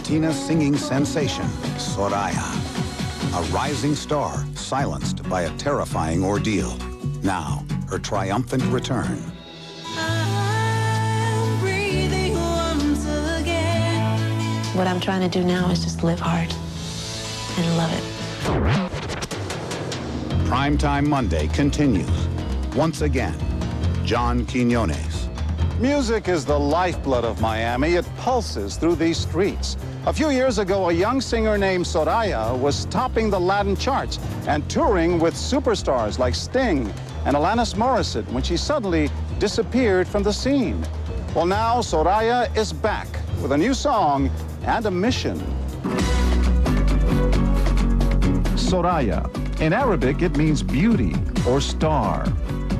Latina singing sensation, Soraya. A rising star silenced by a terrifying ordeal. Now, her triumphant return. I'm breathing once again. What I'm trying to do now is just live hard and love it. Primetime Monday continues. Once again, John Quiñones. Music is the lifeblood of Miami. It pulses through these streets. A few years ago, a young singer named Soraya was topping the Latin charts and touring with superstars like Sting and Alanis Morissette when she suddenly disappeared from the scene. Well, now Soraya is back with a new song and a mission. Soraya. In Arabic, it means beauty or star.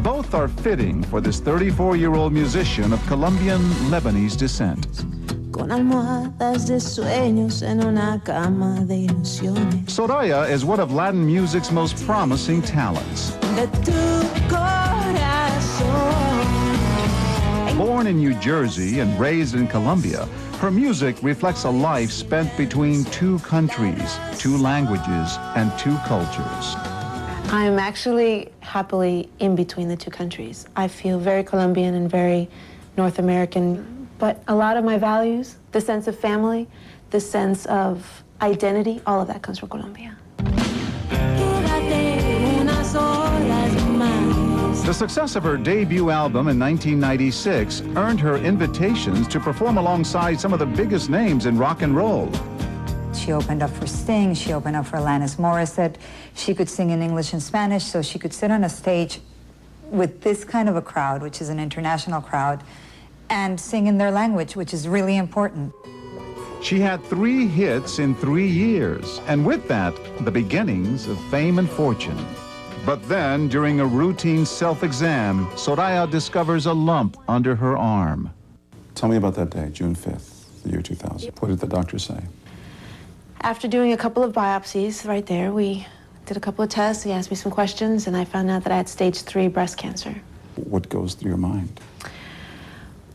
Both are fitting for this 34-year-old musician of Colombian-Lebanese descent. Con almohadas de sueños en una cama de ilusiones. Soraya is one of Latin music's most promising talents. De tu corazón. Born in New Jersey and raised in Colombia, her music reflects a life spent between two countries, two languages, and two cultures. I'm actually happily in between the two countries. I feel very Colombian and very North American, but a lot of my values, the sense of family, the sense of identity, all of that comes from Colombia. The success of her debut album in 1996 earned her invitations to perform alongside some of the biggest names in rock and roll. She opened up for Sting, she opened up for Alanis Morissette. She could sing in English and Spanish, so she could sit on a stage with this kind of a crowd, which is an international crowd, and sing in their language, which is really important. She had 3 hits in 3 years, and with that, the beginnings of fame and fortune. But then, during a routine self-exam, Soraya discovers a lump under her arm. Tell me about that day, June 5th, the year 2000. What did the doctor say? After doing a couple of biopsies right there, we did a couple of tests, he asked me some questions, and I found out that I had stage 3 breast cancer. What goes through your mind?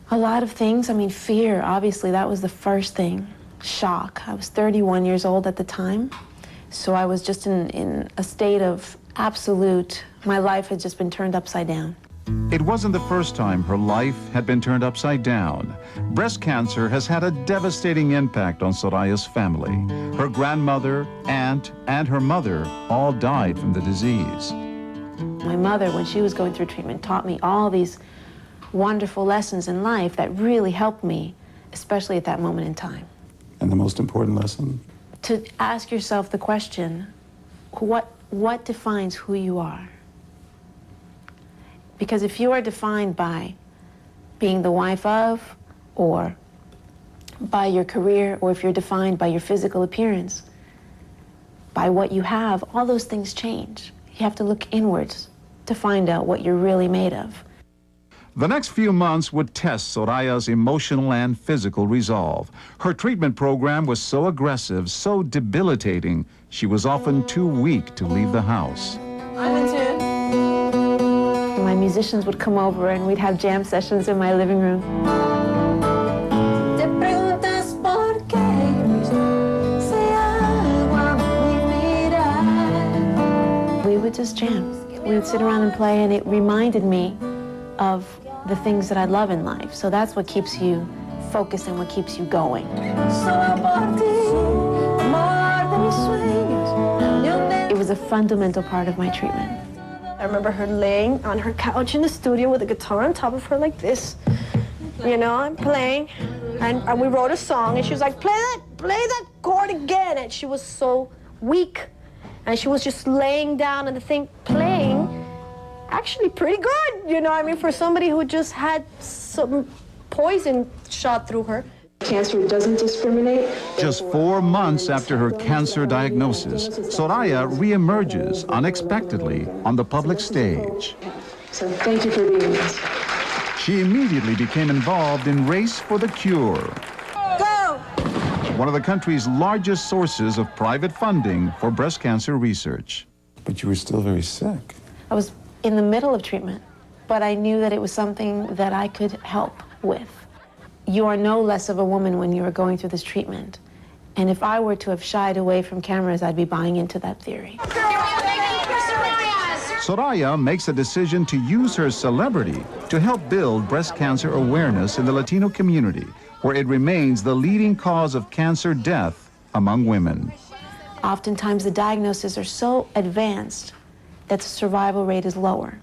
A lot of things. I mean, fear, obviously, that was the first thing. Shock. I was 31 years old at the time, so I was just in a state of absolute, my life had just been turned upside down. It wasn't the first time her life had been turned upside down. Breast cancer has had a devastating impact on Soraya's family. Her grandmother, aunt, and her mother all died from the disease. My mother, when she was going through treatment, taught me all these wonderful lessons in life that really helped me, especially at that moment in time. And the most important lesson? To ask yourself the question, what defines who you are? Because if you are defined by being the wife of, or by your career, or if you're defined by your physical appearance, by what you have, all those things change. You have to look inwards to find out what you're really made of. The next few months would test Soraya's emotional and physical resolve. Her treatment program was so aggressive, so debilitating, she was often too weak to leave the house. I'm in tune. My musicians would come over and we'd have jam sessions in my living room. We would just jam. We would sit around and play, and it reminded me of the things that I love in life. So that's what keeps you focused and what keeps you going. It was a fundamental part of my treatment. I remember her laying on her couch in the studio with a guitar on top of her like this. You know, I'm playing, and we wrote a song, and she was like, play that chord again. And she was so weak, and she was just laying down and the thing playing actually pretty good, you know, I mean, for somebody who just had some poison shot through her. Cancer doesn't discriminate. Just 4 months after her cancer diagnosis, Soraya reemerges unexpectedly on the public stage. So thank you for being with us. She immediately became involved in Race for the Cure, Go! one of the country's largest sources of private funding for breast cancer research. But you were still very sick. I was in the middle of treatment, but I knew that it was something that I could help with. You are no less of a woman when you are going through this treatment. And if I were to have shied away from cameras, I'd be buying into that theory. Soraya makes a decision to use her celebrity to help build breast cancer awareness in the Latino community, where it remains the leading cause of cancer death among women. Oftentimes the diagnoses are so advanced that the survival rate is lower.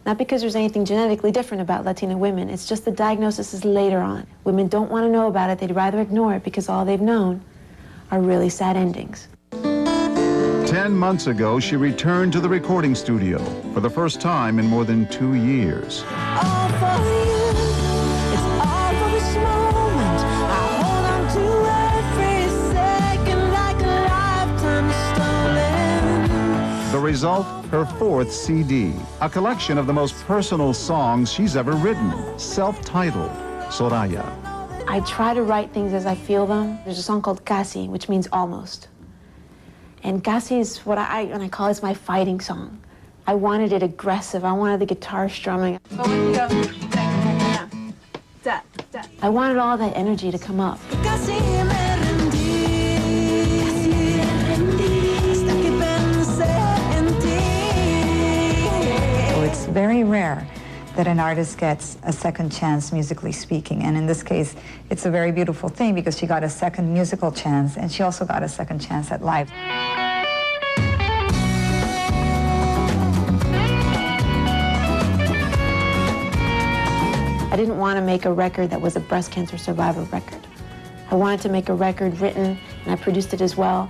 Not because there's anything genetically different about Latina women, it's just the diagnosis is later on. Women don't want to know about it, they'd rather ignore it because all they've known are really sad endings. 10 months ago, she returned to the recording studio for the first time in more than 2 years. All for you, it's all for this moment. I hold on to every second like a lifetime stolen. The result, her 4th CD, a collection of the most personal songs she's ever written, self-titled, Soraya. I try to write things as I feel them. There's a song called Casi, which means almost. And Casi is what I call it my fighting song. I wanted it aggressive. I wanted the guitar strumming. I wanted all that energy to come up. Casi me rendí, hasta que pensé en ti. So it's very rare that an artist gets a second chance musically speaking. And in this case, it's a very beautiful thing because she got a second musical chance and she also got a second chance at life. I didn't want to make a record that was a breast cancer survivor record. I wanted to make a record written, and I produced it as well,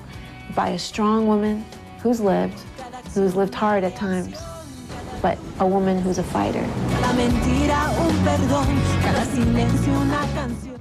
by a strong woman who's lived hard at times, but a woman who's a fighter. Cada mentira un perdón, cada silencio una canción.